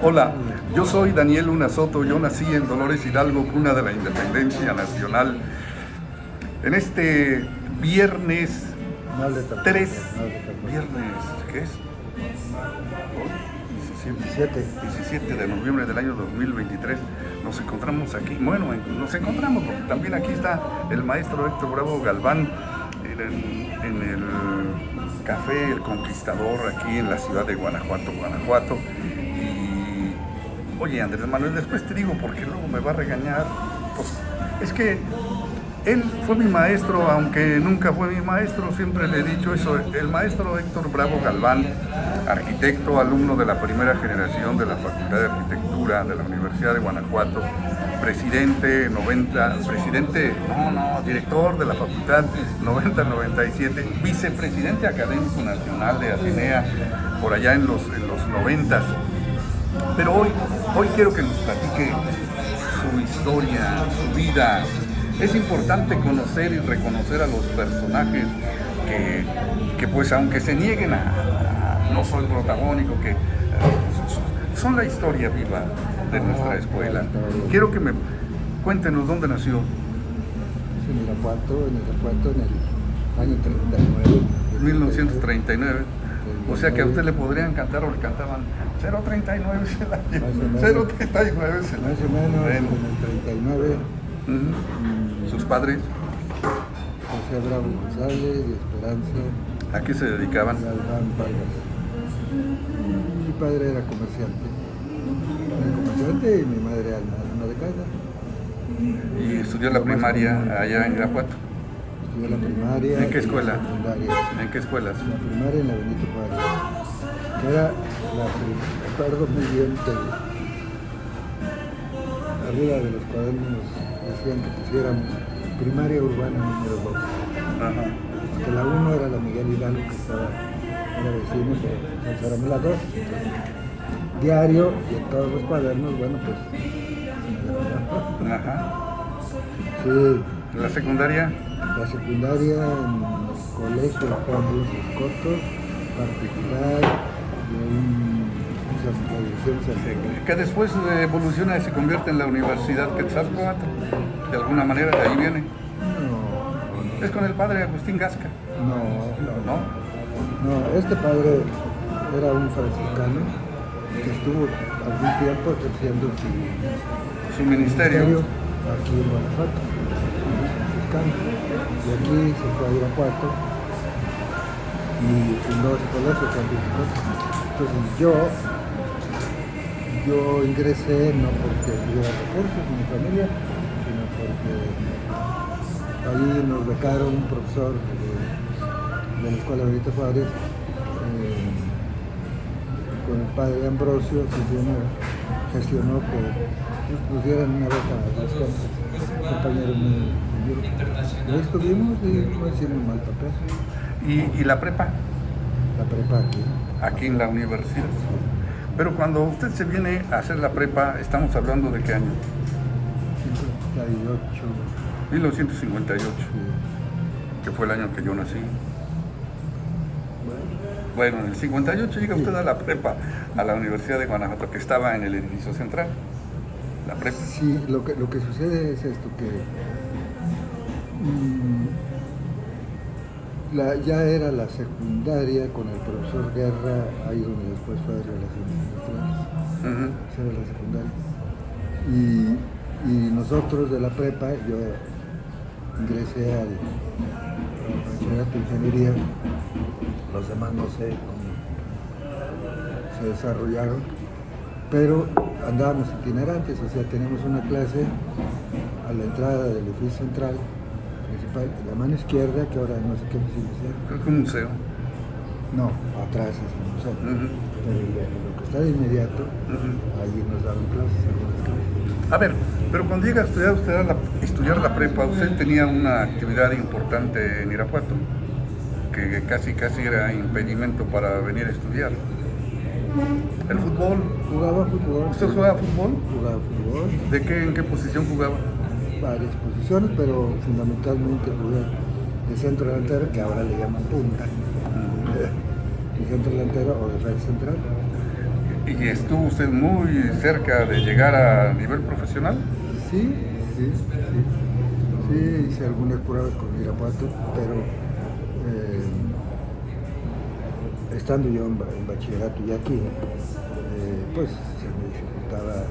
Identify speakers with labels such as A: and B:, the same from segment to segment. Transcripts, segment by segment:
A: Hola, yo soy Daniel Luna Soto, yo nací en Dolores Hidalgo, cuna de la Independencia Nacional. En este viernes 3, viernes, ¿qué es? 17 de noviembre del año 2023, nos encontramos aquí, nos encontramos porque también aquí está el maestro Héctor Bravo Galván en el Café El Conquistador, aquí en la ciudad de Guanajuato. Y, oye, Andrés Manuel, después te digo porque luego me va a regañar, pues es que él fue mi maestro, aunque nunca fue mi maestro, siempre le he dicho eso. El maestro Héctor Bravo Galván, arquitecto, alumno de la primera generación de la Facultad de Arquitectura de la Universidad de Guanajuato, director de la Facultad 90-97, vicepresidente académico nacional de Atenea, por allá en los 90. Pero hoy quiero que nos platique su historia, su vida. Es importante conocer y reconocer a los personajes que pues aunque se nieguen a no soy protagónico, que son la historia viva de nuestra escuela. Quiero que me cuéntenos dónde nació.
B: En Irapuato en el año 39.
A: 1939. O sea que a usted le podrían cantar o le cantaban 039 se la lleva. 039 se la
B: Más o menos en el 39.
A: ¿Sus padres?
B: José Bravo González y Esperanza.
A: ¿A qué se dedicaban?
B: Galván Vargas. Mi padre era comerciante. Y mi madre ama de casa.
A: ¿Y estudió la primaria allá en Irapuato?
B: Estudió la primaria.
A: ¿En qué escuela?
B: ¿En
A: qué escuelas?
B: La primaria en la Benito Juárez. Que era recuerdo muy bien que arriba de los cuadernos decían que pusiéramos primaria urbana número 2.
A: Ajá.
B: Que la 1 era la Miguel Hidalgo, que era vecino, pero nosotros la 2. Diario y en todos los cuadernos, bueno, pues.
A: Ajá.
B: Sí.
A: ¿La secundaria?
B: La secundaria en el colegio Juan Luis Escoto, particular, la división San
A: Que después evoluciona y se convierte en la Universidad Quetzalcóatl. De alguna manera, de ahí viene.
B: No.
A: Es con el padre Agustín Gasca.
B: No, este padre era un franciscano que estuvo algún tiempo ejerciendo
A: su ministerio
B: aquí en Guanajuato, franciscano. Y aquí se fue a Irapuato y fundó ese colegio San Luis Escoto. Entonces yo ingresé no porque tuviera recursos en mi familia, sino porque ahí nos becaron un profesor de la Escuela Benito Juárez, con el padre Ambrosio, gestionó que nos pusieran una beca a los compañeros míos. Y ahí estuvimos y no hicimos mal papel.
A: ¿Y la prepa?
B: La prepa aquí.
A: Aquí en la universidad. Pero cuando usted se viene a hacer la prepa, estamos hablando de qué año?
B: 58.
A: 1958,
B: Sí.
A: que fue el año que yo nací. Bueno, en el 58 llega usted a la prepa, a la Universidad de Guanajuato, que estaba en el edificio central. La prepa.
B: Sí, lo que sucede es esto, que ya era la secundaria con el profesor Guerra, ahí donde después fue de Relaciones Industriales. Esa era la secundaria. Y nosotros de la prepa, yo ingresé al bachillerato de ingeniería, los demás no sé cómo se desarrollaron, pero andábamos itinerantes, o sea, teníamos una clase a la entrada del edificio central principal, la mano izquierda, que ahora no sé qué oficina sea.
A: Creo que un museo.
B: No, atrás es el museo. Pero lo que está de inmediato, allí nos daban algunas clases.
A: A ver, pero cuando llega a estudiar usted estudiar la prepa, usted tenía una actividad importante en Irapuato, que casi era impedimento para venir a estudiar. ¿El fútbol?
B: Jugaba fútbol.
A: ¿Usted jugaba fútbol?
B: Jugaba fútbol.
A: ¿En qué posición jugaba?
B: Varias posiciones, pero fundamentalmente jugué de centro delantero, que ahora le llaman punta. De centro delantero o defensa central.
A: ¿Y estuvo usted muy cerca de llegar a nivel profesional?
B: Sí, sí, sí. Sí, hice algunas pruebas con Irapuato, pero estando yo en bachillerato y aquí, pues se me dificultaba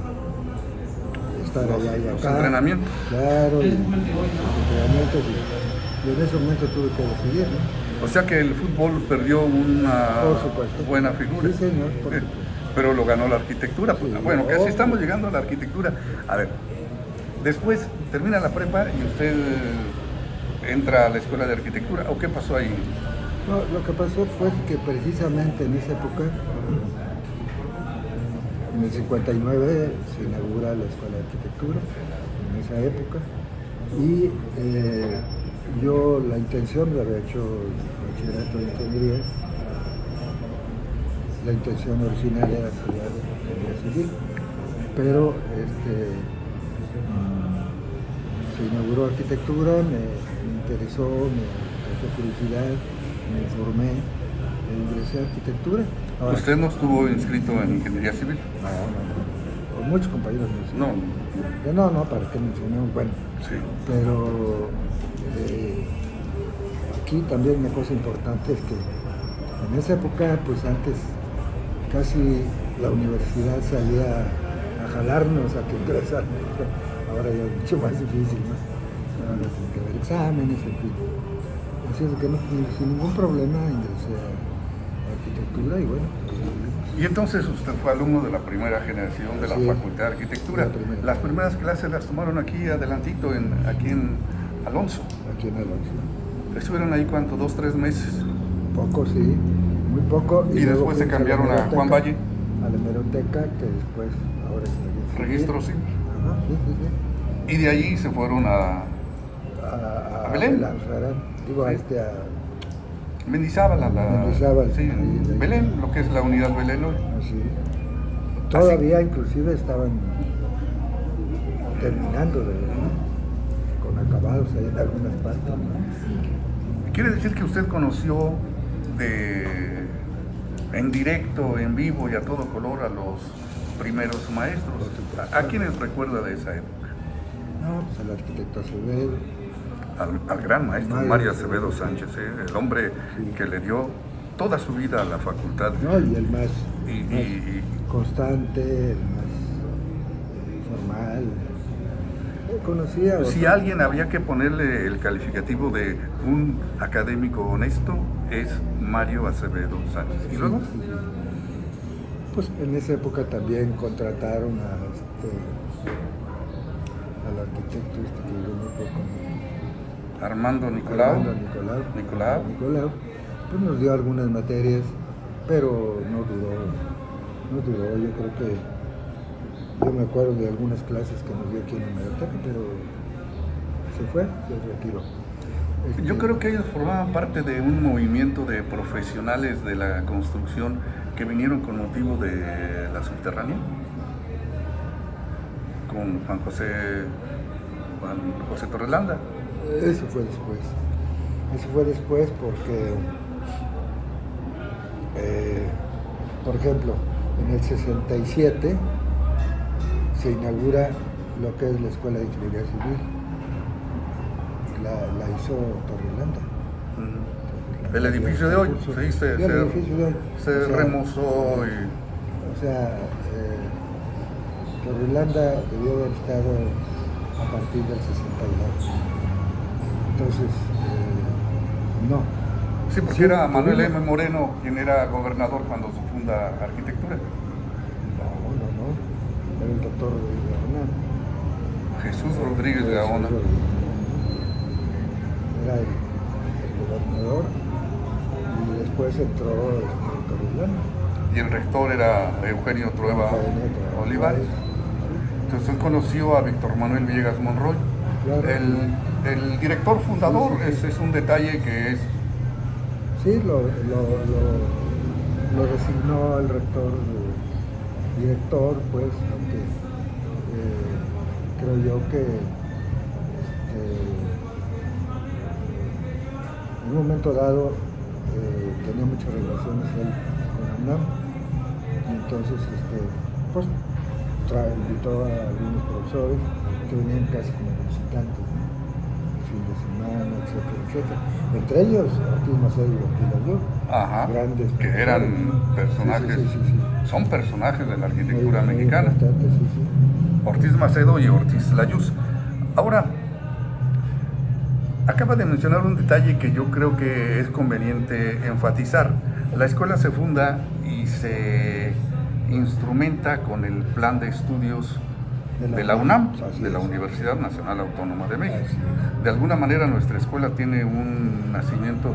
B: estar allá y
A: Los
B: acá.
A: entrenamientos.
B: Claro, y los entrenamientos, y en ese momento tuve que decidir, ¿no?
A: O sea que el fútbol perdió una
B: Por supuesto.
A: buena figura.
B: Sí, señor, por
A: Eh,
B: supuesto.
A: Pero lo ganó la arquitectura.
B: Sí,
A: Bueno, casi
B: obvio.
A: estamos llegando a la arquitectura. A ver, después termina la prepa y usted entra a la escuela de arquitectura. ¿O qué pasó ahí?
B: No, lo que pasó fue que precisamente en esa época, en el 59, se inaugura la Escuela de Arquitectura, en esa época, y yo la intención de haber hecho bachillerato de ingeniería, la intención originaria era estudiar ingeniería civil, pero se inauguró arquitectura, me interesó, me causó curiosidad, me informé e ingresé a arquitectura. Ahora,
A: ¿Usted no estuvo inscrito en ingeniería civil?
B: no, con muchos compañeros míos.
A: No.
B: No, para qué mencionamos, bueno,
A: Sí.
B: pero aquí también una cosa importante es que en esa época, pues antes casi la universidad salía a jalarnos a que ingresáramos. Ahora ya es mucho más difícil, ¿no? Ahora tiene que haber exámenes, en fin. Así es que no, sin ningún problema ingresé a arquitectura y bueno.
A: Y entonces usted fue alumno de la primera generación de la
B: Sí,
A: Facultad de Arquitectura.
B: la primera.
A: Las primeras clases las tomaron aquí adelantito, aquí en Alonso.
B: Aquí en Alonso.
A: ¿Estuvieron ahí cuánto? ¿2, 3 meses?
B: Poco, sí, muy poco.
A: ¿Y
B: luego
A: después se
B: fuimos la
A: cambiaron a
B: hemeroteca,
A: Juan Valle?
B: A la hemeroteca, que después ahora es
A: Registro civil.
B: Ajá, sí.
A: Y de allí se fueron a
B: A
A: Belén.
B: Digo,
A: Sí.
B: a
A: Mendizábal.
B: Mendizábal,
A: Sí,
B: ahí,
A: Belén, lo que es la unidad Belén hoy.
B: así. Todavía inclusive estaban terminando con acabados ahí en algunas partes, ¿no?
A: Quiere decir que usted conoció en directo, en vivo y a todo color a los primeros maestros. ¿A quiénes recuerda de esa época?
B: No, pues al arquitecto Acevedo.
A: Al gran maestro Mario Acevedo Sánchez, el hombre
B: Sí.
A: que le dio toda su vida a la facultad.
B: No, y el más,
A: Y-
B: constante, el más formal. Conocía a
A: Si
B: otros.
A: alguien había que ponerle el calificativo de un académico honesto, es Mario Acevedo Sánchez. ¿Y
B: Sí,
A: luego?
B: sí. Pues en esa época también contrataron al arquitecto que yo no puedo conocer.
A: Armando Nicolau.
B: Nicolau. Pues nos dio algunas materias, pero no duró. Yo creo que yo me acuerdo de algunas clases que nos dio aquí en la hemeroteca, pero se retiró.
A: Yo creo que ellos formaban parte de un movimiento de profesionales de la construcción que vinieron con motivo de la subterránea, con Juan José Torrelanda.
B: Eso fue después porque, por ejemplo, en el 67 se inaugura lo que es la Escuela de Ingeniería Civil. La hizo Torrelanda.
A: El edificio de hoy, se remozó y...
B: O sea, Torrelanda debió haber estado a partir del 62. Entonces, no.
A: Sí, porque era Manuel M. Moreno quien era gobernador cuando se funda Arquitectura.
B: No. Era el doctor Rodríguez de Gaona.
A: Jesús Rodríguez de Gaona.
B: Era el gobernador y después entró Torrelanda.
A: Y el rector era Eugenio Trueba Olivares. Entonces él conoció a Víctor Manuel Villegas Monroy.
B: Claro.
A: El director fundador
B: Sí.
A: Es un detalle que es...
B: Sí, lo designó el rector, director, pues, aunque creo yo que en un momento dado tenía muchas relaciones él con UNAM, y entonces pues invitó a algunos profesores que venían casi como visitantes, ¿no? Fin de semana, etcétera, etcétera. Entre ellos, Ortiz Macedo y Ortiz Layuz, grandes
A: que eran personajes, son personajes de la arquitectura
B: muy
A: mexicana. Ortiz Macedo y Ortiz Layuz. Ahora, acaba de mencionar un detalle que yo creo que es conveniente enfatizar. La escuela se funda y se instrumenta con el plan de estudios de la UNAM, de la Universidad Nacional Autónoma de México. De alguna manera nuestra escuela tiene un nacimiento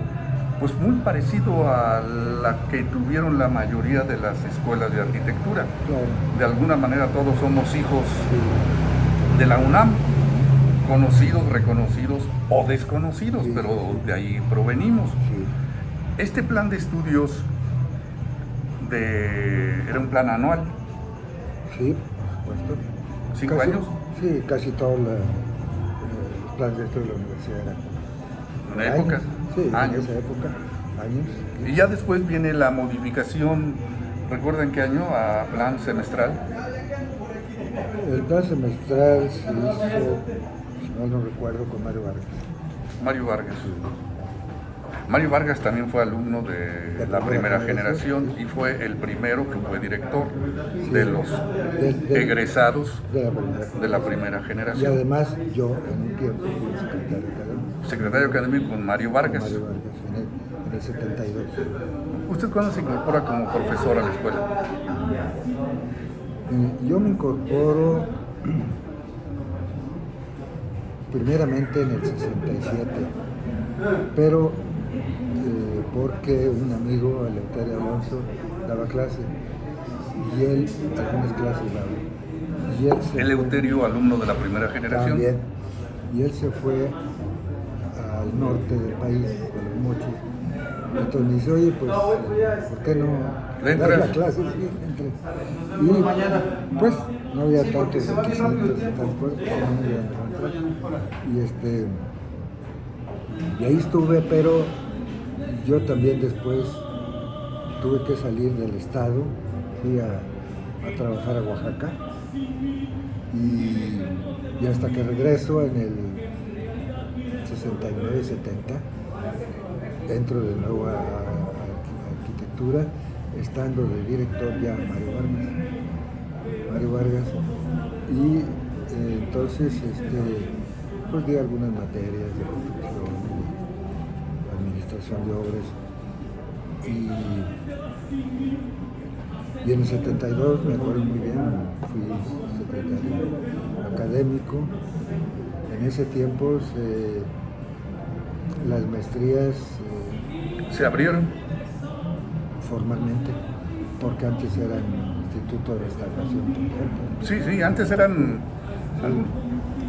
A: pues muy parecido a la que tuvieron la mayoría de las escuelas de arquitectura.
B: Claro.
A: De alguna manera todos somos hijos de la UNAM, conocidos, reconocidos o desconocidos, pero de ahí provenimos. Este plan de estudios era un plan anual.
B: Sí, por supuesto.
A: ¿5 años?
B: Sí, casi todos los planes de estudio de la universidad eran.
A: ¿Una época?
B: Sí,
A: años.
B: en esa época, años.
A: Y ya después viene la modificación, ¿recuerdan qué año? A plan semestral.
B: El plan semestral se hizo, si mal no recuerdo, con Mario Vargas.
A: Mario Vargas. Mario Vargas también fue alumno de la primera generación y fue el primero que fue director de los egresados de la primera generación.
B: Y además yo en un tiempo fui secretario académico.
A: Secretario académico con Mario Vargas.
B: Con Mario Vargas en el 72.
A: ¿Usted cuándo se incorpora como profesor a la escuela?
B: Yo me incorporo primeramente en el 67, pero porque un amigo, Eleuterio Alonso, daba clase y él algunas clases daba. Y él
A: Eleuterio, alumno de la primera generación.
B: También. Y él se fue al norte del país, a los Mochis. Entonces me dice, oye, pues, ¿por qué no das la clase? Sí, entré. Y pues no había tantos requisitos y tal cosas, pues no me iban a encontrar. Y ahí estuve, pero yo también después tuve que salir del estado, fui a trabajar a Oaxaca y hasta que regreso en el 69-70, entro de nuevo a arquitectura, estando de director ya Mario Vargas, y entonces pues di algunas materias de construcción, de administración de obras, y en el 72, me acuerdo muy bien, fui secretario académico. En ese tiempo las maestrías
A: se abrieron
B: formalmente, porque antes eran Instituto de Restauración.
A: Sí, antes eran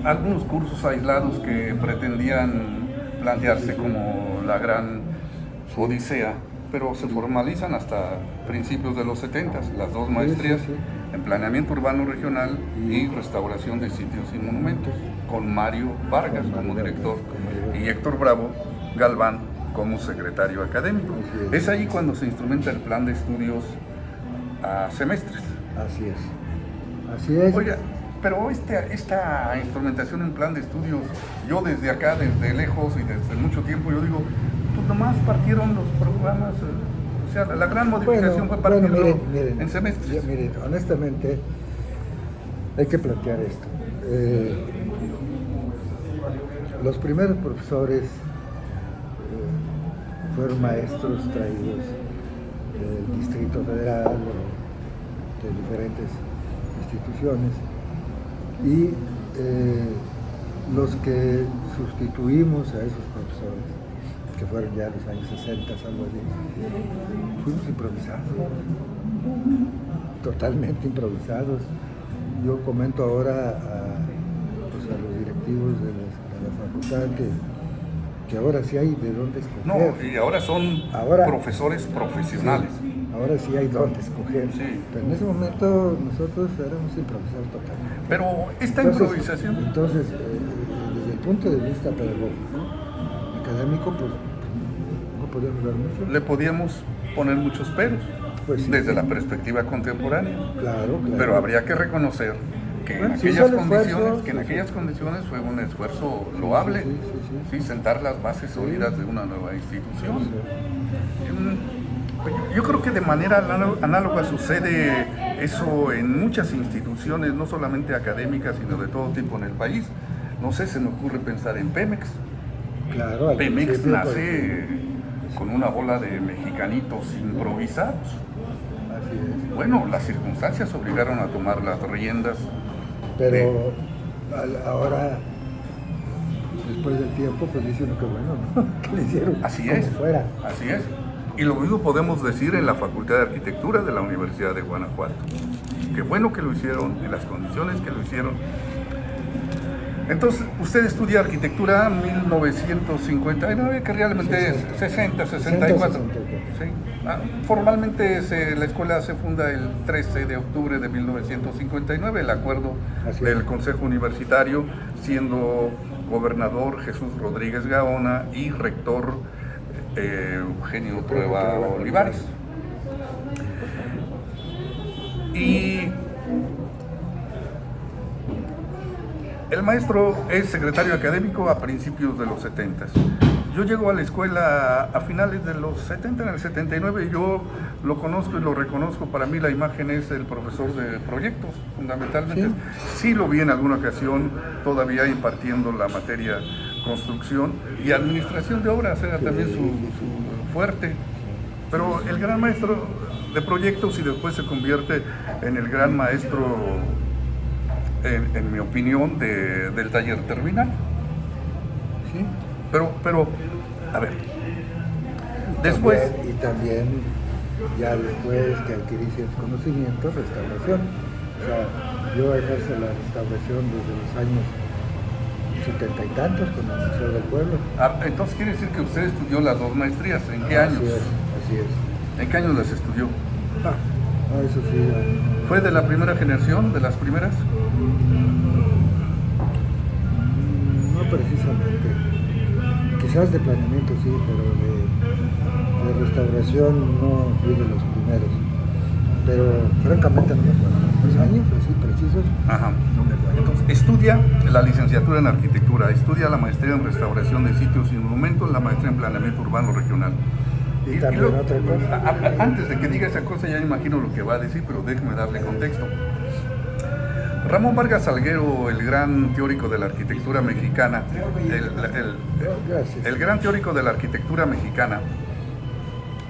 A: algunos cursos aislados que pretendían plantearse como la gran odisea, pero se formalizan hasta principios de los 70, las dos maestrías en planeamiento urbano regional y restauración de sitios y monumentos, con Mario Vargas como director y Héctor Bravo Galván como secretario académico. Es ahí cuando se instrumenta el plan de estudios a semestres.
B: Así es.
A: Oiga, pero esta instrumentación en plan de estudios, yo desde acá, desde lejos y desde mucho tiempo, yo digo, pues nomás partieron los programas, o sea, la gran modificación fue partirlo en semestres.
B: Miren, honestamente, hay que plantear esto. Los primeros profesores fueron maestros traídos del Distrito Federal o de diferentes instituciones, y los que sustituimos a esos profesores, que fueron ya los años 60, algo así, fuimos improvisados, totalmente improvisados. Yo comento ahora a los directivos de la facultad que ahora sí hay de dónde escoger.
A: No, y ahora son profesores profesionales.
B: Sí, ahora sí hay dónde escoger.
A: Sí.
B: Pero en ese momento nosotros éramos improvisados totalmente.
A: Pero esta improvisación...
B: Entonces, desde el punto de vista pedagógico, académico, pues no podíamos dar mucho.
A: Le podíamos poner muchos peros.
B: Pues sí,
A: desde la perspectiva contemporánea.
B: Claro, claro.
A: Pero habría que reconocer que
B: Bueno,
A: en
B: sí,
A: aquellas
B: el
A: condiciones,
B: esfuerzo,
A: que en
B: sí,
A: aquellas
B: sí.
A: condiciones fue un esfuerzo loable,
B: Sí.
A: ¿sí? Sentar las bases sólidas de una nueva institución. Yo creo que de manera análoga sucede eso en muchas instituciones, no solamente académicas, sino de todo tipo en el país. No sé, se me ocurre pensar en Pemex.
B: Claro, al
A: Pemex
B: principio,
A: nace con una bola de mexicanitos improvisados.
B: así es.
A: Bueno, las circunstancias obligaron a tomar las riendas.
B: Pero ahora, después del tiempo, pues dice uno que bueno, ¿no? Que le hicieron
A: Así
B: como
A: es,
B: fuera.
A: así es. Y lo mismo podemos decir en la Facultad de Arquitectura de la Universidad de Guanajuato. Qué bueno que lo hicieron, en las condiciones que lo hicieron. Entonces, usted estudia arquitectura en 1959, que realmente es 60, 64. ¿Sí? Formalmente la escuela se funda el 13 de octubre de 1959, el acuerdo del Consejo Universitario, siendo gobernador Jesús Rodríguez Gaona y rector Eugenio Trueba Olivares. Y el maestro es secretario académico a principios de los 70. Yo llego a la escuela a finales de los 70, en el 79, y yo lo conozco y lo reconozco. Para mí la imagen es el profesor de proyectos, fundamentalmente. Sí lo vi en alguna ocasión, todavía impartiendo la materia construcción y administración de obras, era también su fuerte. Pero el gran maestro de proyectos y después se convierte en el gran maestro, en mi opinión, del taller terminal. ¿Sí? Pero, a ver, después...
B: Y también, ya después que adquirí ciertos conocimientos, restauración. O sea, yo ejerzo la restauración desde los años 70 y tantos con el Museo del Pueblo.
A: Entonces quiere decir que usted estudió las dos maestrías. ¿En qué años?
B: Así es.
A: ¿En qué años las estudió?
B: Eso sí.
A: ¿Fue de la primera generación, de las primeras?
B: No precisamente. Quizás de planeamiento sí, pero de restauración no fui de los primeros. Pero francamente no me acuerdo. ¿Los años así precisos?
A: Ajá. No me acuerdo. Entonces, estudia la licenciatura en arquitectura, estudia la maestría en restauración de sitios y monumentos, la maestría en planeamiento urbano regional.
B: Y también otra cosa.
A: Antes de que diga esa cosa ya imagino lo que va a decir, pero déjeme darle contexto. Ramón Vargas Salguero, el gran teórico de la arquitectura mexicana, el gran teórico de la arquitectura mexicana,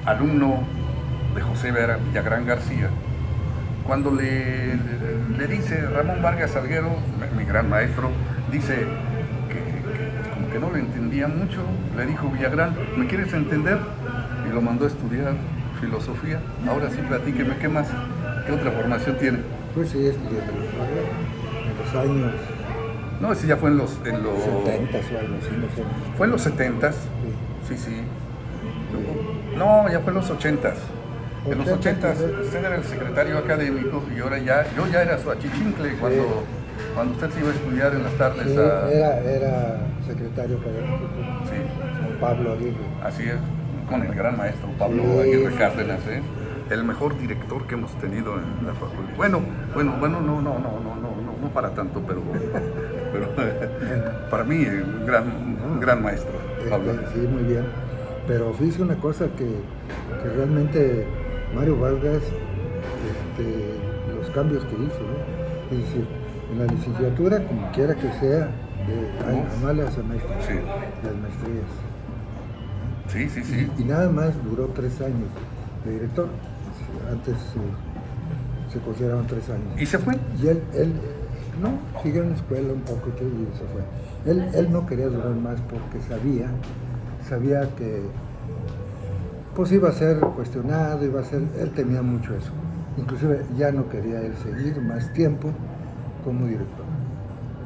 A: alumno de José Villagrán García, cuando le dice Ramón Vargas Salguero, mi gran maestro, dice que pues como que no le entendía mucho, le dijo Villagrán, ¿me quieres entender? Y lo mandó a estudiar filosofía. Ahora sí, platíqueme, ¿qué más? ¿Qué otra formación tiene?
B: Pues sí, estudié en los años...
A: No, ese ya fue en los
B: 70 o algo así, no sé.
A: ¿Fue en los 70s? Sí. No, ya fue en los 80s. En los 80s usted era el secretario académico y ahora yo ya era su achichincle cuando usted se iba a estudiar en las tardes.
B: Sí, era secretario académico.
A: Sí.
B: Con Pablo Aguirre.
A: Así es, con el gran maestro Pablo Aguirre Cárdenas, el mejor director que hemos tenido en la facultad. Bueno, no para tanto, pero para mí un gran maestro, Pablo.
B: Sí, muy bien. Pero fíjese una cosa que realmente Mario Vargas, los cambios que hizo, ¿no? Es decir, en la licenciatura, como quiera que sea, anuales a maestrías,
A: Sí.
B: Las maestrías.
A: Sí.
B: Y nada más duró 3 años de director. Antes se consideraban 3 años.
A: ¿Y se fue?
B: Y él no, siguió en la escuela un poco y se fue. Él no quería durar más porque sabía que pues iba a ser cuestionado, él temía mucho eso. Inclusive ya no quería él seguir más tiempo como director.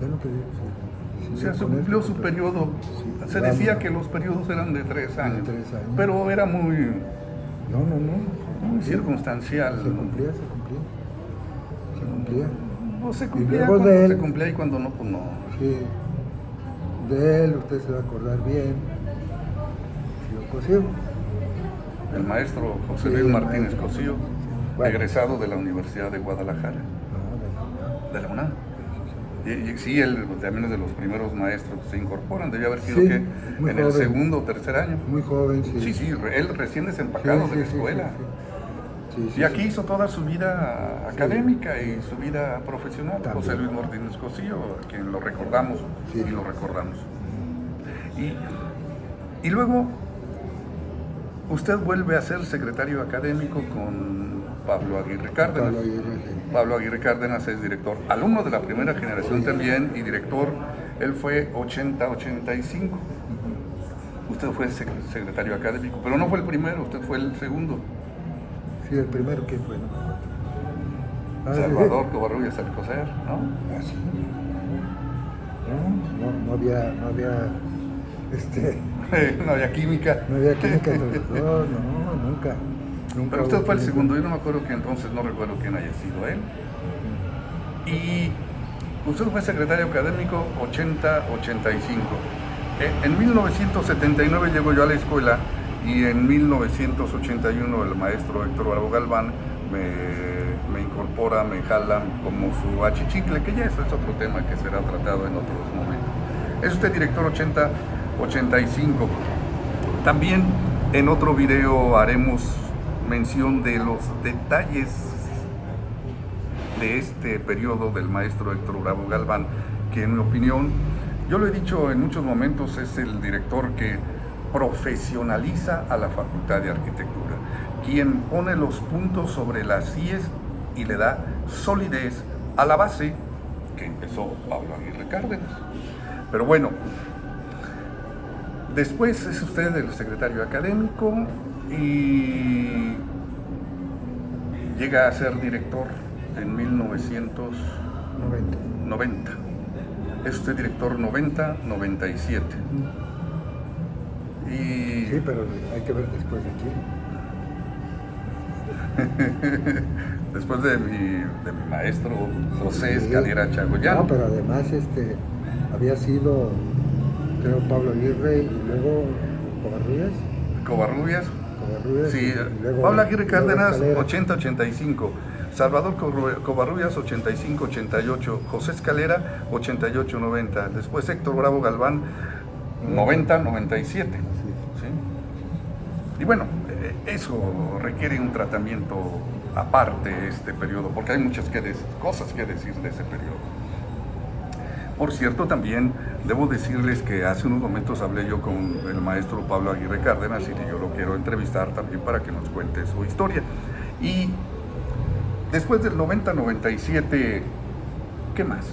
B: Ya no quería seguir.
A: O sea, se cumplió su periodo. Sí, se decía que los periodos eran de 3 años. Pero era muy... Muy circunstancial.
B: Se cumplía.
A: No se cumplía se cumplía y cuando no, pues no.
B: Sí. De él usted se va a acordar bien. Si lo Cosío.
A: El maestro José Luis Martínez Cosío.
B: Bueno.
A: egresado de la Universidad de Guadalajara,
B: No,
A: de la UNAM. Y sí, él también es de los primeros maestros que se incorporan, debía haber sido
B: Sí,
A: que
B: muy
A: en el
B: joven.
A: segundo o tercer año.
B: muy joven, sí.
A: Sí, sí, él recién desempacado
B: Sí,
A: de la
B: sí, sí,
A: escuela.
B: sí, sí,
A: Y aquí
B: sí.
A: hizo toda su vida académica y su vida profesional.
B: También.
A: José Luis Martínez Cosío, a quien lo recordamos
B: Sí.
A: y lo recordamos. Y luego usted vuelve a ser secretario académico con Pablo Aguirre Cárdenas.
B: Pablo Aguirre, sí.
A: Pablo Aguirre Cárdenas es director, alumno de la primera generación también y director, él fue 80-85. Usted fue secretario académico, pero no fue el primero, usted fue el segundo.
B: Sí, el primero que fue, ¿no?
A: Salvador Covarrubias Alcocer, ¿no?
B: Ah, sí. No había
A: No había química.
B: no había química entre los dos, no, nunca.
A: Pero usted
B: hubo
A: fue el
B: química.
A: segundo, yo no me acuerdo que entonces, no recuerdo quién haya sido él. Y usted fue secretario académico 80-85. En 1979 llego yo a la escuela y en 1981 el maestro Héctor Bravo Galván me incorpora, me jala como su achichicle, que ya eso es otro tema que será tratado en otros momentos. Es usted director 80-85. También en otro video haremos mención de los detalles de este periodo del maestro Héctor Bravo Galván, que en mi opinión, yo lo he dicho en muchos momentos, es el director que profesionaliza a la Facultad de Arquitectura, quien pone los puntos sobre las íes y le da solidez a la base que empezó Pablo Aguirre Cárdenas. Pero bueno, después es usted el secretario académico y llega a ser director en 1990. Es usted director 90-97. Y
B: Sí, pero hay que ver después de quién.
A: después de mi maestro José Escalera Chagoyán.
B: No, pero además había sido, creo, Pablo Aguirre y luego
A: Covarrubias. Sí,
B: y luego,
A: Pablo Aguirre Cárdenas,
B: Escalera.
A: 80-85. Salvador Covarrubias, 85-88. José Escalera, 88-90. Después Héctor Bravo Galván, 90-97.
B: Sí.
A: ¿Sí? Y bueno, eso requiere un tratamiento aparte este periodo, porque hay muchas cosas que decir de ese periodo. Por cierto, también debo decirles que hace unos momentos hablé yo con el maestro Pablo Aguirre Cárdenas y yo lo quiero entrevistar también para que nos cuente su historia. Y después del 90-97, ¿qué más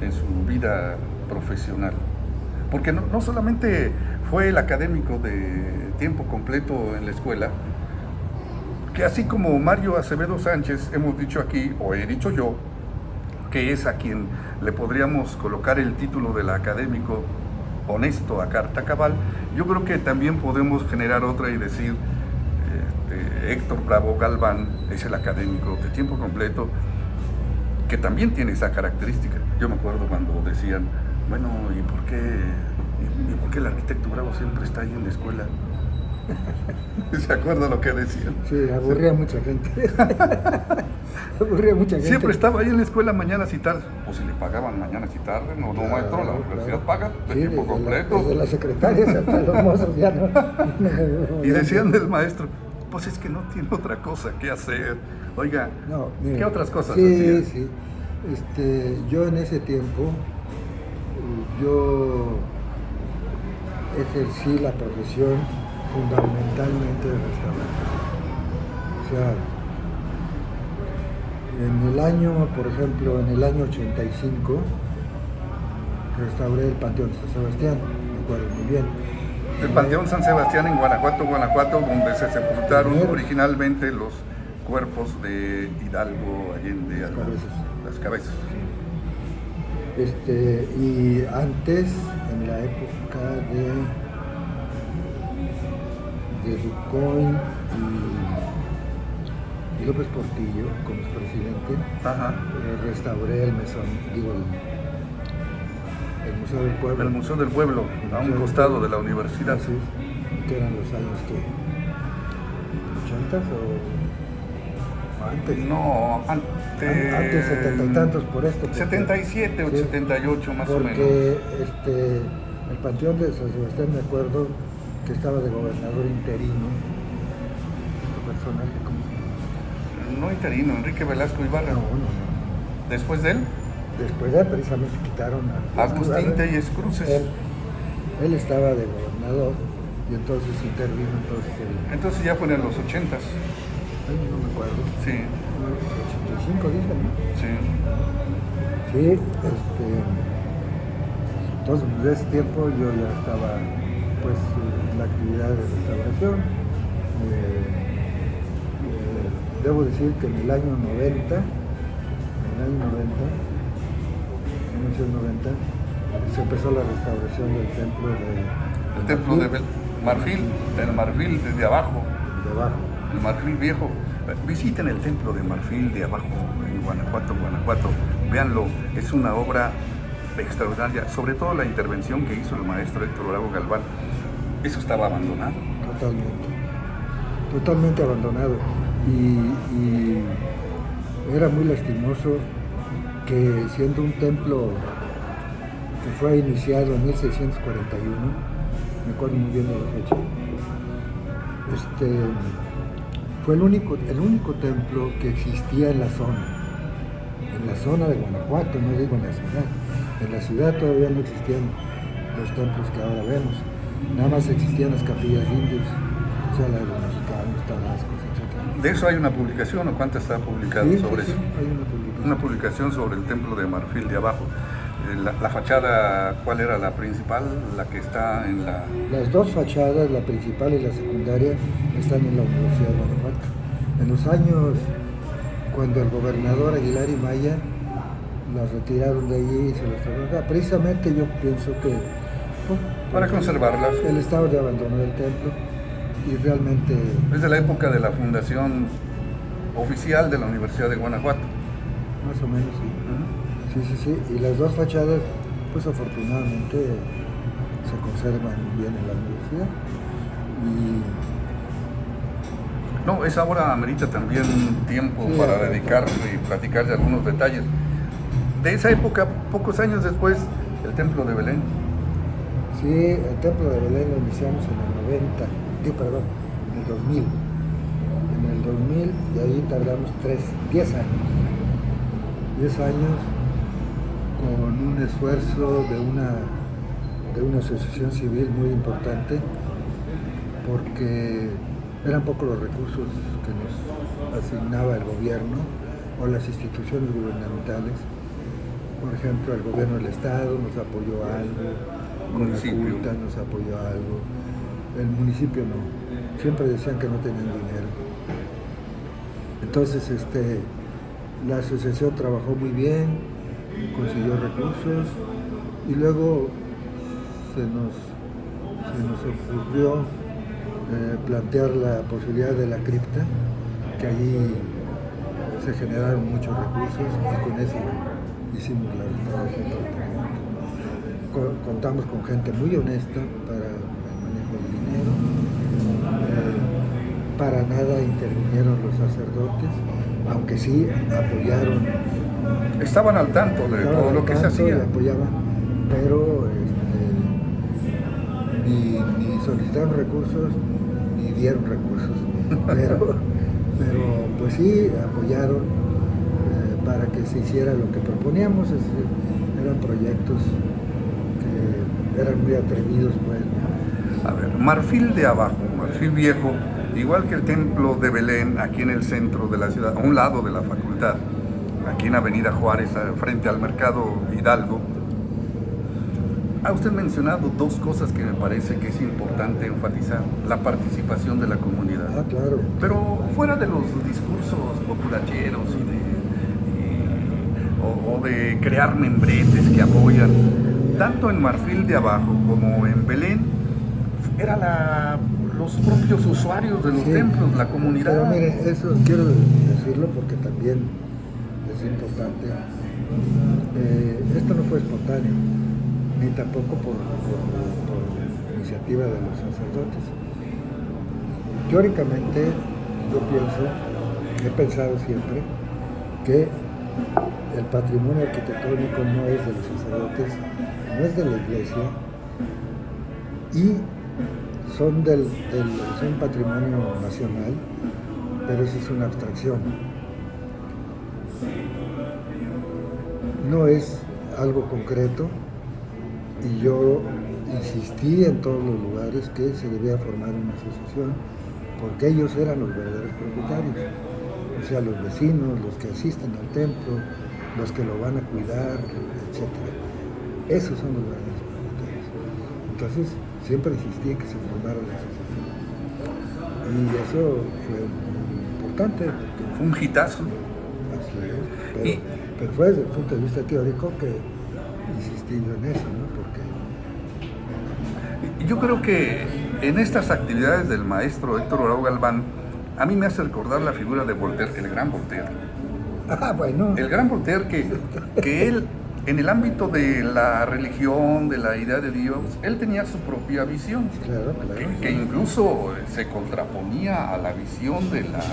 A: en su vida profesional? Porque no solamente fue el académico de tiempo completo en la escuela, que así como Mario Acevedo Sánchez hemos dicho aquí, o he dicho yo, que es a quien le podríamos colocar el título del académico honesto a carta cabal, yo creo que también podemos generar otra y decir, Héctor Bravo Galván es el académico de tiempo completo que también tiene esa característica. Yo me acuerdo cuando decían, bueno, ¿y por qué el arquitecto Bravo siempre está ahí en la escuela? ¿Se acuerda lo que decían?
B: Sí, aburría a mucha gente. Aburría a mucha gente.
A: Siempre estaba ahí en la escuela mañanas y tardes. Pues si le pagaban mañanas y tardes, no,
B: Claro,
A: maestro, la universidad paga de
B: Sí,
A: tiempo completo.
B: Desde las secretarias hasta los mozos ya no.
A: Y decían del maestro, pues es que no tiene otra cosa que hacer. Oiga,
B: No, mire,
A: ¿qué otras cosas
B: sí,
A: hacía?
B: sí. Yo en ese tiempo, yo ejercí la profesión fundamentalmente de restauración. O sea, en el año, por ejemplo, en el año 85, restauré el Panteón de San Sebastián, me acuerdo muy bien.
A: El Panteón San Sebastián en Guanajuato, donde se sepultaron
B: Primero.
A: originalmente los cuerpos de Hidalgo Allende, las cabezas.
B: Y antes, en la época de Ducoin y López Portillo como presidente,
A: Ajá.
B: restauré el Museo del Pueblo.
A: El Museo del Pueblo, a un costado de la universidad.
B: Así es, que eran los años que 80 o Antes.
A: No, antes.
B: Antes 70 y tantos por esto.
A: 77 o
B: sí,
A: 78 más o menos.
B: Porque el Panteón de San Sebastián, me acuerdo que estaba de gobernador interino. Este personaje, ¿cómo se llama?
A: No interino, Enrique Velasco Ibarra.
B: No.
A: ¿Después de él?
B: Después de él precisamente quitaron a
A: Agustín Telles Cruces.
B: Él estaba de gobernador y entonces intervino
A: Entonces ya fue en los 80s.
B: No me acuerdo.
A: Sí.
B: 85 dicen, ¿no?
A: Sí.
B: Sí, entonces desde ese tiempo yo ya estaba pues en la actividad de restauración. Debo decir que en el año 90, 1990, se empezó la restauración del templo de
A: Marfil, del Marfil desde abajo.
B: De abajo.
A: El Marfil viejo. Visiten el templo de Marfil de abajo en Guanajuato. Véanlo, es una obra extraordinaria, sobre todo la intervención que hizo el maestro Héctor Bravo Galván. Eso estaba abandonado.
B: Totalmente abandonado. Y era muy lastimoso que siendo un templo que fue iniciado en 1641, me acuerdo muy bien de la fecha, fue el único templo que existía en la zona de Guanajuato, no digo en la ciudad. En la ciudad todavía no existían los templos que ahora vemos, nada más existían las capillas de indios, o sea, la de los mexicanos, tabascos, etc.
A: ¿De eso hay una publicación o cuánta está publicado sobre eso?
B: Hay
A: una publicación sobre el templo de Marfil de abajo. La fachada, ¿cuál era la principal? La que está en la...
B: Las dos fachadas, la principal y la secundaria, están en la Universidad de Guanajuato. En los años cuando el gobernador Aguilar y Maya las retiraron de allí y se las trasladaron. Precisamente yo pienso que...
A: para conservarlas.
B: El estado de abandono del templo y realmente...
A: Es de la época de la fundación oficial de la Universidad de Guanajuato.
B: Más o menos, sí. Sí. Y las dos fachadas, pues afortunadamente se conservan bien en la universidad.
A: No, esa obra amerita también tiempo para dedicarle y platicar de algunos detalles. De esa época, pocos años después, el Templo de Belén.
B: Sí, el Templo de Belén lo iniciamos en el 2000. En el 2000 y ahí tardamos 10 años. 10 años con un esfuerzo de una asociación civil muy importante, porque eran pocos los recursos que nos asignaba el gobierno o las instituciones gubernamentales. Por ejemplo, el gobierno del estado nos apoyó algo, la Culta nos apoyó algo, el municipio no, siempre decían que no tenían dinero. Entonces la asociación trabajó muy bien, consiguió recursos y luego se nos ocurrió plantear la posibilidad de la cripta, que allí se generaron muchos recursos y con eso hicimos la restauración. Contamos con gente muy honesta para el manejo del dinero, para nada intervinieron los sacerdotes, aunque sí apoyaron.
A: Estaban al tanto de todo lo que se hacía.
B: Apoyaban, pero ni solicitaron recursos ni dieron recursos, pero pues sí apoyaron para que se hiciera lo que proponíamos. Eran proyectos que eran muy atrevidos, pues.
A: A ver, Marfil de abajo, Marfil viejo, igual que el Templo de Belén, aquí en el centro de la ciudad, a un lado de la facultad, aquí en Avenida Juárez, frente al Mercado Hidalgo. Ha usted mencionado dos cosas que me parece que es importante enfatizar: la participación de la comunidad.
B: Ah, claro.
A: Pero fuera de los discursos populacheros o de crear membretes que apoyan, tanto en Marfil de abajo como en Belén, era los propios usuarios de los templos, la comunidad.
B: Pero mire, eso quiero decirlo porque también es importante. Esto no fue espontáneo, ni tampoco por iniciativa de los sacerdotes. Teóricamente, yo pienso he pensado siempre que el patrimonio arquitectónico no es de los sacerdotes, no es de la iglesia, y son patrimonio nacional, pero eso es una abstracción. No es algo concreto, y yo insistí en todos los lugares que se debía formar una asociación, porque ellos eran los verdaderos propietarios, o sea, los vecinos, los que asisten al templo, los que lo van a cuidar, etc. Esos son los verdaderos propietarios. Entonces, siempre insistí en que se formara la asociación. Y eso fue muy importante. Porque
A: fue un hitazo.
B: Así es. Pero fue desde el punto de vista teórico que insistí yo en eso, ¿no? Porque
A: yo creo que en estas actividades del maestro Héctor Bravo Galván, a mí me hace recordar la figura de Voltaire, el gran Voltaire.
B: Ah, bueno.
A: El gran Voltaire que él, en el ámbito de la religión, de la idea de Dios, él tenía su propia visión.
B: Claro.
A: Que incluso se contraponía a la visión de la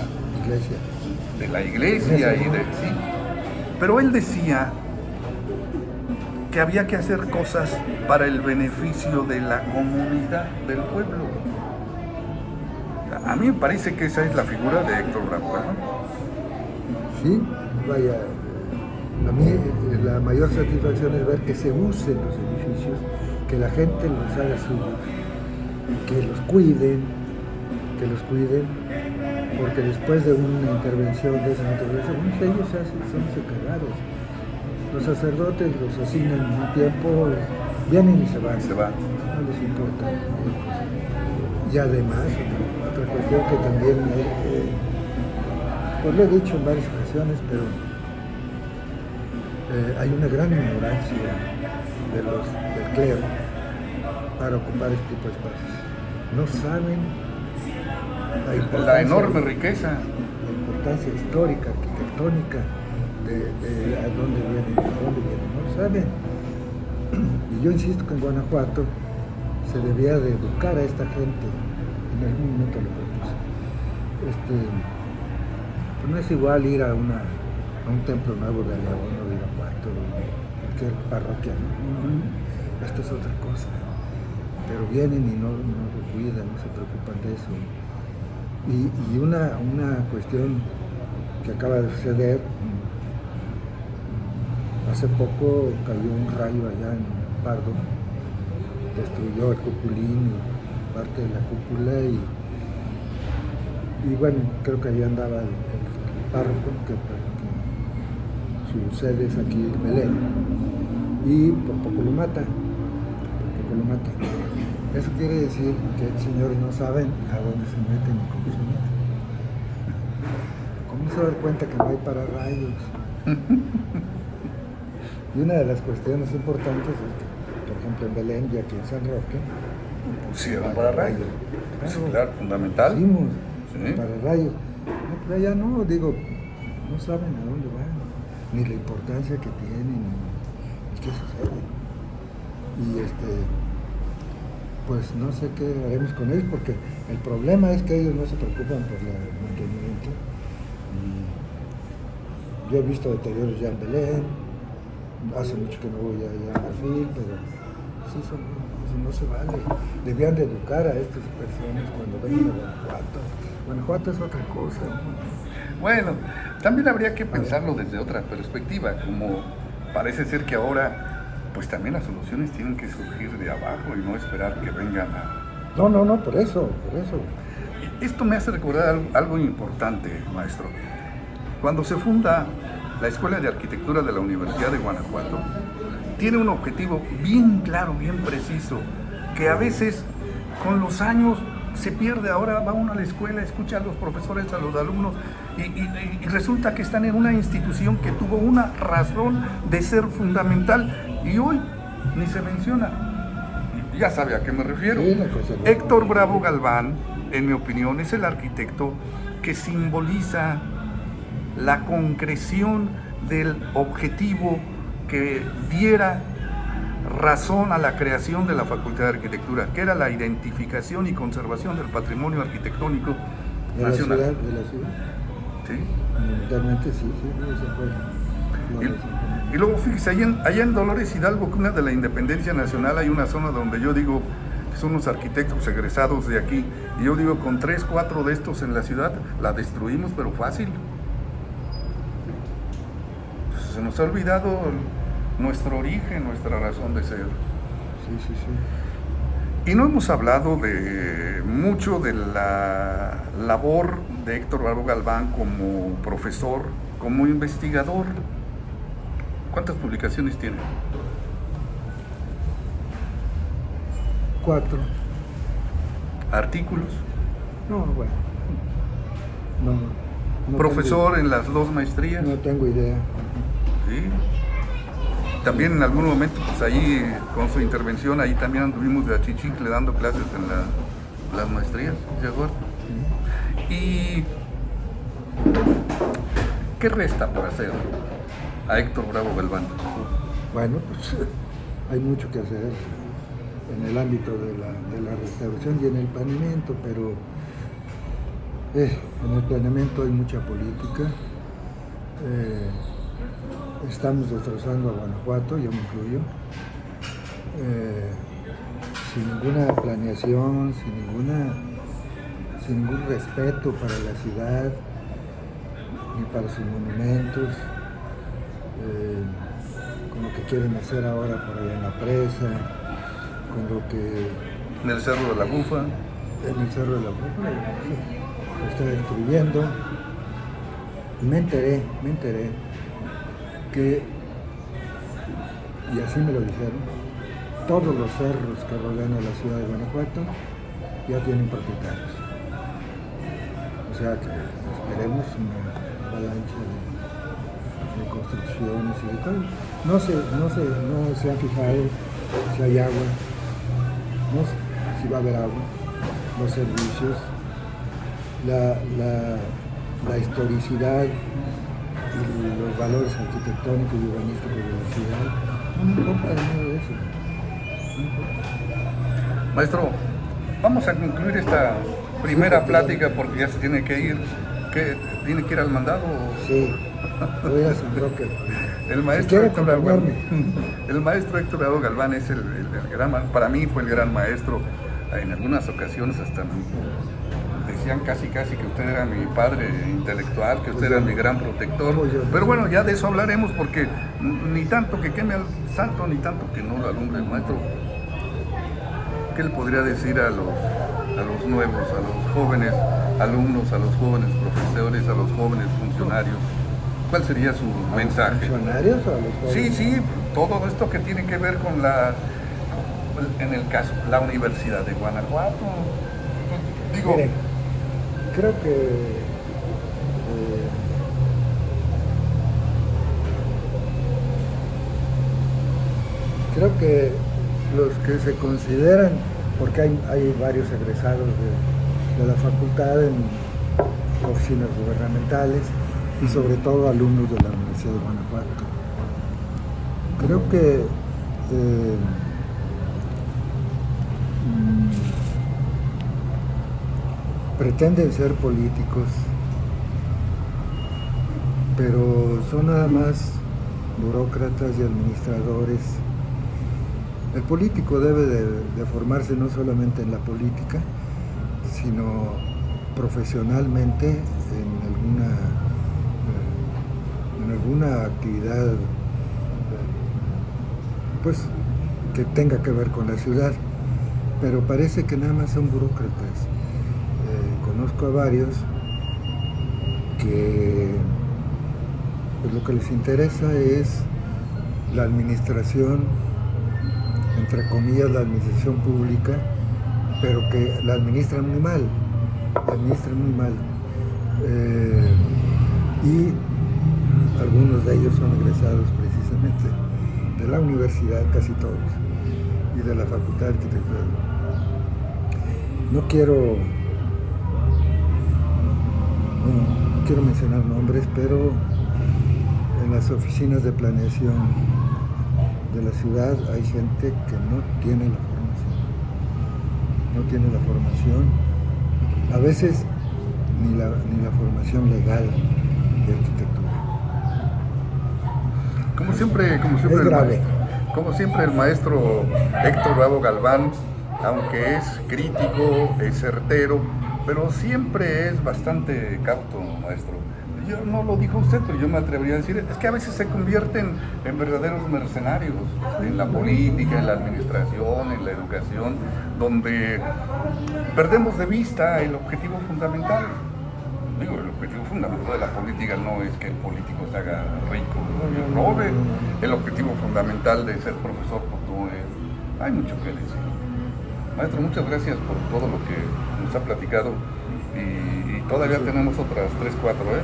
B: iglesia.
A: De la iglesia sí. Pero él decía que había que hacer cosas para el beneficio de la comunidad, del pueblo. A mí me parece que esa es la figura de Héctor Bravo, ¿no?
B: Sí, vaya, a mí la mayor satisfacción es ver que se usen los edificios, que la gente los haga suyos, que los cuiden, porque después de una intervención, muchos de ellos son secretarios. Los sacerdotes los asignan un tiempo, vienen y se van. No les importa. Y además, otra cuestión que también, pues lo he dicho en varias ocasiones, pero hay una gran ignorancia del clero para ocupar este tipo de espacios. No saben
A: la enorme riqueza,
B: la importancia histórica, arquitectónica, de a dónde vienen, no lo saben. Y yo insisto que en Guanajuato se debía de educar a esta gente, en algún momento lo propuse. Pues no es igual ir a un templo nuevo de León o de Irapuato o cualquier parroquia, ¿no? Esto es otra cosa. Pero vienen y no lo cuidan, no se preocupan de eso. Y una cuestión que acaba de suceder, hace poco cayó un rayo allá en Pardo, destruyó el cupulín y parte de la cúpula, y bueno, creo que allá andaba el párroco, que su sede es aquí en Belén, y por poco lo mata. Eso quiere decir que los señores no saben a dónde se meten y cómo se meten. ¿Cómo se dan cuenta que no hay pararrayos? Y una de las cuestiones importantes es que, por ejemplo, en Belén y aquí en San Roque,
A: pusieron pararrayos. Claro, fundamental.
B: Pusimos pararrayos. No, pero allá no, no saben a dónde van, ni la importancia que tienen, ni qué sucede. Y pues no sé qué haremos con ellos, porque el problema es que ellos no se preocupan por el mantenimiento. Y yo he visto deterioros ya en Belén, hace mucho que no voy allá a Marfil, pero sí, eso no se vale. Debían de educar a estas personas cuando vengan a Guanajuato. Guanajuato es otra cosa, ¿no?
A: Bueno, también habría que pensarlo desde otra perspectiva, como parece ser que ahora pues también las soluciones tienen que surgir de abajo y no esperar que vengan a...
B: No, por eso.
A: Esto me hace recordar algo importante, maestro. Cuando se funda la Escuela de Arquitectura de la Universidad de Guanajuato, tiene un objetivo bien claro, bien preciso, que a veces con los años se pierde. Ahora va uno a la escuela, escucha a los profesores, a los alumnos, y resulta que están en una institución que tuvo una razón de ser fundamental y hoy ni se menciona. Ya sabe a qué me refiero.
B: Sí,
A: Héctor Bravo Galván, en mi opinión, es el arquitecto que simboliza la concreción del objetivo que diera razón a la creación de la Facultad de Arquitectura, que era la identificación y conservación del patrimonio arquitectónico nacional.
B: ¿De la ciudad?
A: Sí.
B: Fundamentalmente sí, esa fue la razón.
A: Y luego fíjese, allá en Dolores Hidalgo, cuna de la Independencia Nacional, hay una zona donde yo digo que son los arquitectos egresados de aquí, y yo digo, con 3, 4 de estos en la ciudad, la destruimos, pero fácil. Pues se nos ha olvidado nuestro origen, nuestra razón de ser.
B: Sí.
A: Y no hemos hablado de mucho de la labor de Héctor Bravo Galván como profesor, como investigador. ¿Cuántas publicaciones tiene?
B: 4.
A: ¿Artículos?
B: No, bueno. No
A: ¿Profesor en las 2 maestrías?
B: No tengo idea.
A: Sí. También en algún momento, pues ahí con su intervención, ahí también anduvimos de achichicle dando clases en las maestrías, ¿de acuerdo?
B: Sí.
A: ¿Y qué resta por hacer a Héctor Bravo Galván?
B: Bueno, pues hay mucho que hacer en el ámbito de la restauración y en el planeamiento, pero en el planeamiento hay mucha política. Estamos destrozando a Guanajuato, yo me incluyo, sin ninguna planeación, sin ningún respeto para la ciudad, ni para sus monumentos, con lo que quieren hacer ahora por allá en la presa, con lo que...
A: En el Cerro de la Bufa.
B: En el Cerro de la Bufa, lo está destruyendo. Y me enteré que, y así me lo dijeron, todos los cerros que rodean a la ciudad de Guanajuato ya tienen propietarios. O sea que esperemos una avalancha de construcciones y de todo. No se han fijado si hay agua, si va a haber agua, los servicios, la historicidad y los valores arquitectónicos y urbanísticos de la ciudad. No me importa nada de eso. No importa.
A: Maestro, vamos a concluir esta primera plática porque ya se tiene que ir. ¿Qué? ¿Tiene que ir al mandado?
B: Sí, voy a San Roque.
A: El maestro
B: Si
A: Héctor Bravo Galván es el gran, para mí fue el gran maestro. En algunas ocasiones hasta decían casi que usted era mi padre intelectual, que usted era mi gran protector. Pero bueno, ya de eso hablaremos porque ni tanto que queme al santo, ni tanto que no lo alumbre el maestro. ¿Qué le podría decir a los nuevos, a los jóvenes alumnos, a los jóvenes profesores, a los jóvenes funcionarios? ¿Cuál sería su mensaje?
B: ¿Funcionarios o a los jóvenes?
A: Sí, todo esto que tiene que ver con en el caso, la Universidad de Guanajuato. Digo,
B: Mire, creo que los que se consideran, porque hay varios egresados de la facultad en oficinas gubernamentales y sobre todo alumnos de la Universidad de Guanajuato. Creo que pretenden ser políticos, pero son nada más burócratas y administradores. El político debe de formarse no solamente en la política, sino profesionalmente en alguna actividad pues que tenga que ver con la ciudad, pero parece que nada más son burócratas. Conozco a varios que pues, lo que les interesa es la administración, entre comillas, la administración pública, pero que la administran muy mal, y algunos de ellos son egresados precisamente de la universidad, casi todos, y de la Facultad de Arquitectura. No quiero mencionar nombres, pero en las oficinas de planeación de la ciudad hay gente que no tiene la formación, a veces ni la formación legal. de arquitectura.
A: Como siempre,
B: Es grave.
A: Como siempre el maestro Héctor Bravo Galván, aunque es crítico, es certero, pero siempre es bastante cauto, maestro. Yo no lo dijo usted, pero yo me atrevería a decir, es que a veces se convierten en verdaderos mercenarios en la política, en la administración, en la educación, donde perdemos de vista el objetivo fundamental. Digo, el objetivo fundamental de la política no es que el político se haga rico y robe. El objetivo fundamental de ser profesor como tú es, hay mucho que decir. Maestro, muchas gracias por todo lo que nos ha platicado y todavía tenemos otras 3, 4, ¿eh?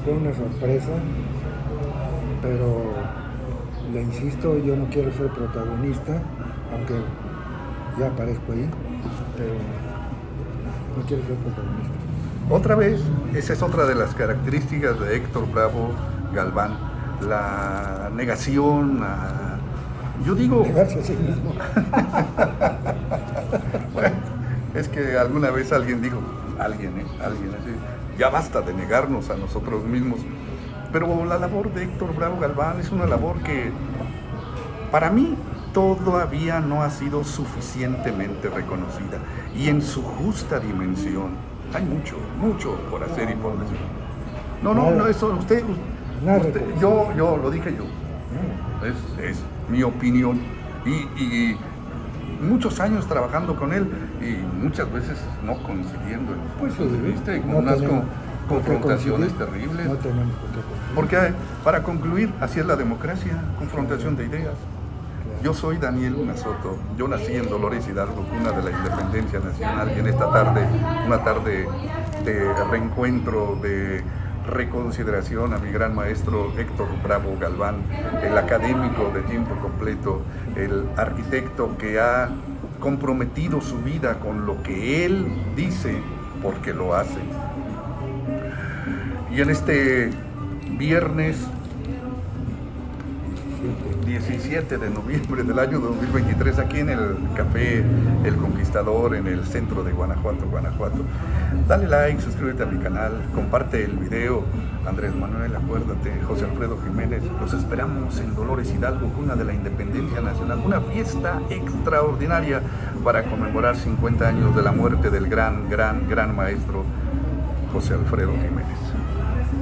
B: Fue una sorpresa, pero le insisto, yo no quiero ser protagonista, aunque ya aparezco ahí, pero no quiero ser protagonista.
A: Otra vez, esa es otra de las características de Héctor Bravo Galván, la negación a... Yo digo...
B: Negarse a sí mismo.
A: Bueno, es que alguna vez alguien dijo, alguien así, ya basta de negarnos a nosotros mismos. Pero la labor de Héctor Bravo Galván es una labor que, para mí, todavía no ha sido suficientemente reconocida y en su justa dimensión. Hay mucho por hacer y por decir. No, eso usted yo lo dije yo. Es mi opinión y muchos años trabajando con él y muchas veces no coincidiendo en los puntos de vista y con unas confrontaciones terribles.
B: No tenemos por qué coincidir.
A: Porque para concluir, así es la democracia, confrontación de ideas. Yo soy Daniel Luna Soto, yo nací en Dolores Hidalgo, cuna de la independencia nacional, y en esta tarde, una tarde de reencuentro, de reconsideración a mi gran maestro Héctor Bravo Galván, el académico de tiempo completo, el arquitecto que ha comprometido su vida con lo que él dice porque lo hace. Y en este viernes 17 de noviembre del año 2023, aquí en el Café El Conquistador, en el centro de Guanajuato. Dale like, suscríbete a mi canal, comparte el video. Andrés Manuel, acuérdate, José Alfredo Jiménez, los esperamos en Dolores Hidalgo, cuna de la independencia nacional, una fiesta extraordinaria para conmemorar 50 años de la muerte del gran maestro José Alfredo Jiménez.